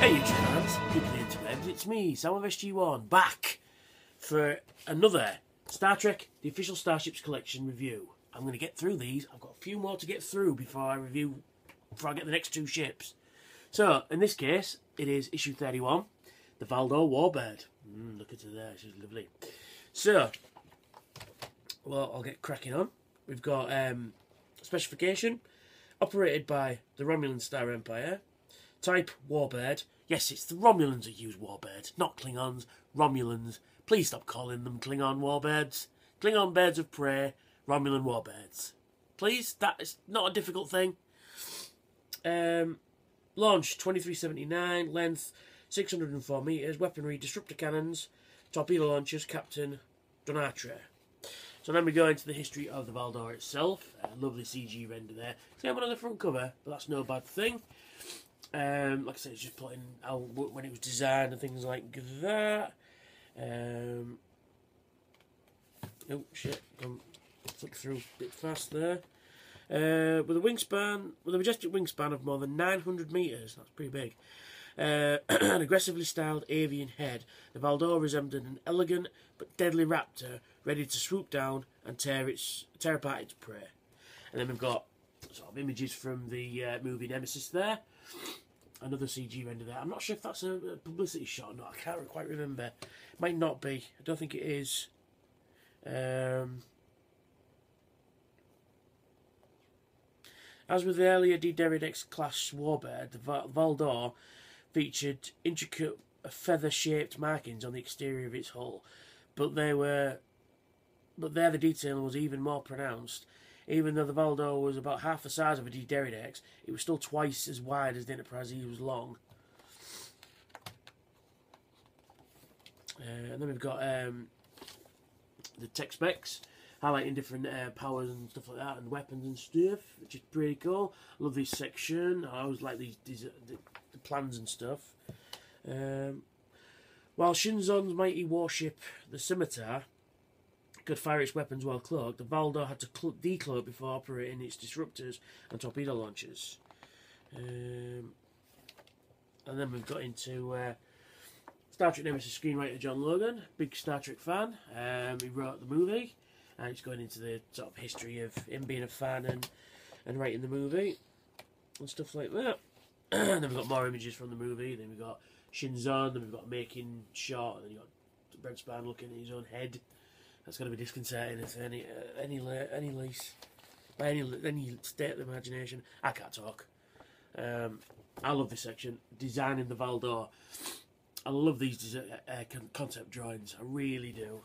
Hey YouTube fans, people of the interwebs, it's me, Sam of SG1, back for another Star Trek, the official Starships collection review. I'm going to get through these. I've got a few more to get through before I get the next two ships. So, in this case, it is issue 31, the Valdore Warbird. Look at her there, she's lovely. So, well, I'll get cracking on. We've got specification, operated by the Romulan Star Empire. Type Warbird. Yes, it's the Romulans that use Warbirds, not Klingons. Romulans. Please stop calling them Klingon Warbirds. Klingon birds of prey, Romulan Warbirds. Please, that is not a difficult thing. Launch 2379, length 604 metres, weaponry, disruptor cannons, torpedo launchers, Captain Donatra. So then we go into the history of the Valdore itself. Lovely CG render there. Same one on the front cover, but that's no bad thing. Like I said, it's just putting out when it was designed and things like that. Oh shit, gone flick through a bit fast there. With a majestic wingspan of more than 900 metres, that's pretty big. An aggressively styled avian head, the Valdore resembled an elegant but deadly raptor ready to swoop down and tear apart its prey. And then we've got sort of images from the movie Nemesis there. Another CG render there. I'm not sure if that's a publicity shot or not. I can't quite remember. It might not be. I don't think it is. As with the earlier D-Deridex class Warbird, the Valdore featured intricate feather-shaped markings on the exterior of its hull, but there the detail was even more pronounced. Even though the Valdore was about half the size of a D-Deridex, it was still twice as wide as the Enterprise E was long. And then we've got the tech specs, highlighting different powers and stuff like that, and weapons and stuff, which is pretty cool. I love this section. I always like the plans and stuff. While Shinzon's mighty warship, the Scimitar, could fire its weapons while cloaked, the Valdore had to decloak before operating its disruptors and torpedo launchers. And then we've got into Star Trek Nemesis screenwriter John Logan, big Star Trek fan. He wrote the movie, and it's going into the sort of history of him being a fan and writing the movie and stuff like that. And then we've got more images from the movie. Then we've got Shinzon. Then we've got a making shot. And then you've got Brent Spahn looking at his own head. That's going to be disconcerting if any state of the imagination. I can't talk. I love this section. Designing the Valdore. I love these concept drawings. I really do.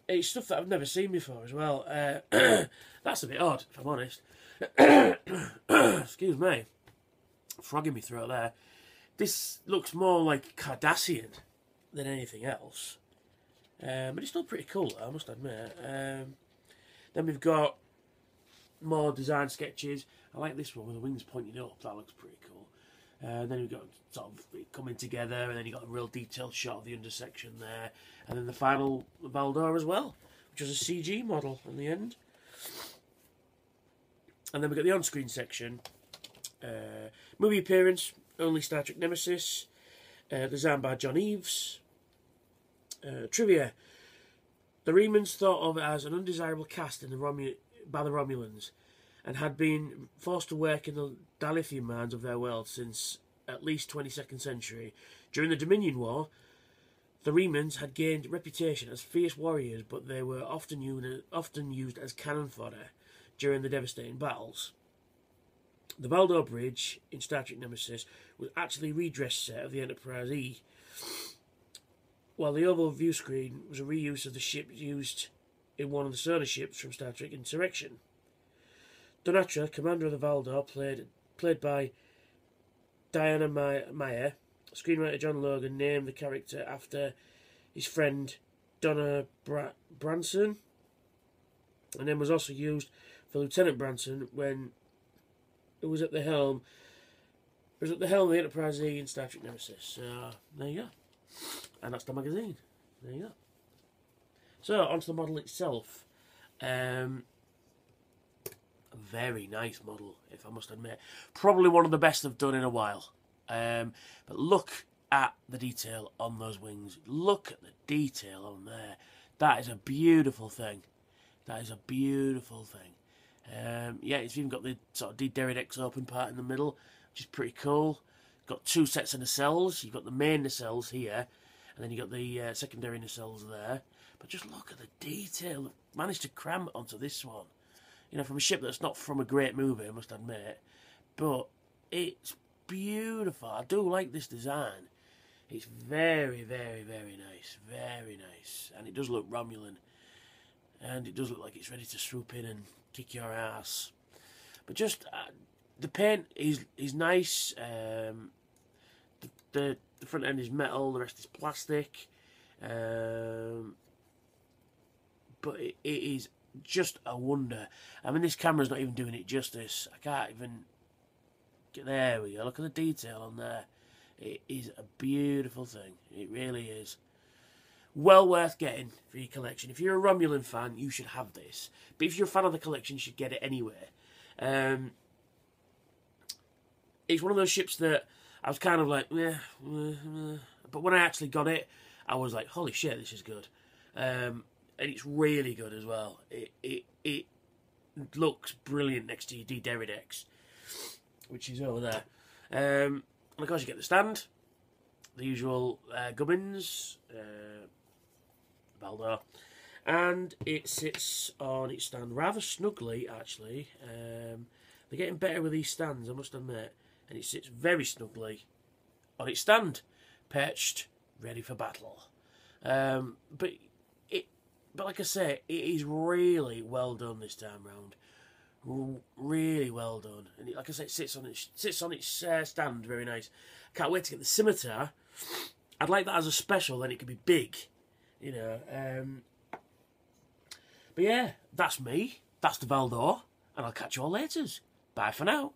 It's stuff that I've never seen before as well. That's a bit odd, if I'm honest. Excuse me. Frog in my throat there. This looks more like Cardassian than anything else. But it's still pretty cool, I must admit. Then we've got more design sketches. I like this one with the wings pointing up. That looks pretty cool. Then we've got sort of coming together, and then you've got a real detailed shot of the undersection there. And then the final Valdore as well, which was a CG model in the end. And then we've got the on-screen section. Movie appearance, only Star Trek Nemesis. Designed by John Eves. Trivia. The Remans thought of as an undesirable cast by the Romulans, and had been forced to work in the dilithium mines of their world since at least 22nd century. During the Dominion War, the Remans had gained reputation as fierce warriors, but they were often used as cannon fodder during the devastating battles. The Valdore Bridge in Star Trek Nemesis was actually a redress set of the Enterprise E, while the oval view screen was a reuse of the ship used in one of the sonar ships from Star Trek Insurrection. Donatra, commander of the Valdore, played by Diana Meyer. Screenwriter John Logan named the character after his friend Donna Branson, and then was also used for Lieutenant Branson when it was at the helm. It was at the helm of the Enterprise E in Star Trek Nemesis. So there you go. And that's the magazine. There you go. So, onto the model itself. A very nice model, if I must admit. Probably one of the best I've done in a while. But look at the detail on those wings. Look at the detail on there. That is a beautiful thing. That is a beautiful thing. Yeah, it's even got the sort of de-Deridex open part in the middle, which is pretty cool. Got two sets of nacelles. You've got the main nacelles here, and then you've got the secondary nacelles there. But just look at the detail they've managed to cram onto this one. You know, from a ship that's not from a great movie, I must admit. But it's beautiful. I do like this design. It's very, very, very nice. Very nice. And it does look Romulan. And it does look like it's ready to swoop in and kick your ass. But just, the paint is nice. The front end is metal, the rest is plastic. But it is just a wonder. I mean, this camera's not even doing it justice. I can't even get there. We go. Look at the detail on there. It is a beautiful thing. It really is. Well worth getting for your collection. If you're a Romulan fan, you should have this. But if you're a fan of the collection, you should get it anyway. It's one of those ships that I was kind of like, but when I actually got it, I was like, holy shit, this is good. And it's really good as well. It looks brilliant next to your de-Deridex, which is over there. And of course you get the stand, the usual gubbins, Valdore, and it sits on its stand rather snugly, actually. They're getting better with these stands, I must admit, and it sits very snugly on its stand, perched, ready for battle. But like I say, it is really well done this time round. Really well done, and like I say, it sits on its stand, very nice. Can't wait to get the scimitar. I'd like that as a special, then it could be big, you know. But yeah, that's me. That's the Valdore, and I'll catch you all later. Bye for now.